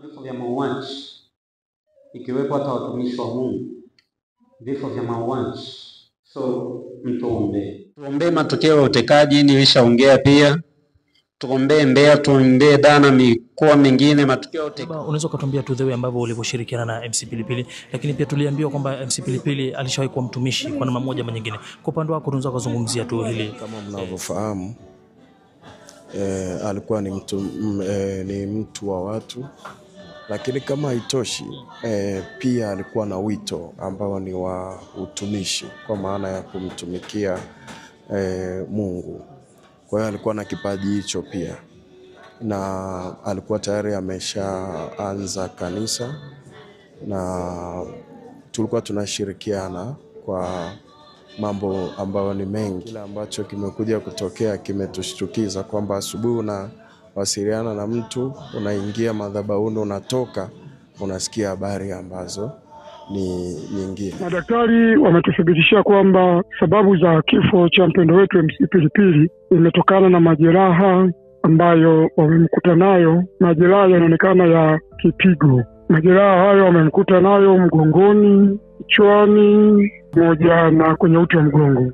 Vifo vya mauaji ikiwepo hata watumishi wa Mungu, vifo vya mauaji. So tuombee matokeo ya utekaji, nilishaongea pia. Tuombee Mbeya, tuombee Dana, mikoa mingine matokeo ya utekaji. Unaweza kutuambia tu the way ambavyo ulivyoshirikiana na MC Pilipili, lakini pia tuliambiwa kwamba MC Pilipili alishawahi kuwa mtumishi kwa namna moja ama nyingine. Kwa upande wako unaweza kuzungumzia tu hili? Kama mnavyofahamu, alikuwa ni mtu wa watu, lakini kama haitoshi, pia alikuwa na wito ambao ni wa utumishi, kwa maana ya kumtumikia Mungu. Kwa hiyo alikuwa na kipaji hicho pia, na alikuwa tayari ameshaanza kanisa, na tulikuwa tunashirikiana kwa mambo ambayo ni mengi. Kile ambacho kimekuja kutokea kimetushtukiza kwamba asubuhi unawasiliana na mtu, unaingia madhabahuni, unatoka unasikia habari ambazo ni nyingine. Madaktari wametuthibitishia kwamba sababu za kifo cha mpendo wetu MC Pilipili imetokana na majeraha ambayo wamemkuta nayo. Majeraha yanaonekana ya kipigo. Majeraha hayo wamemkuta nayo mgongoni, kichwani, moja na kwenye uti wa mgongo.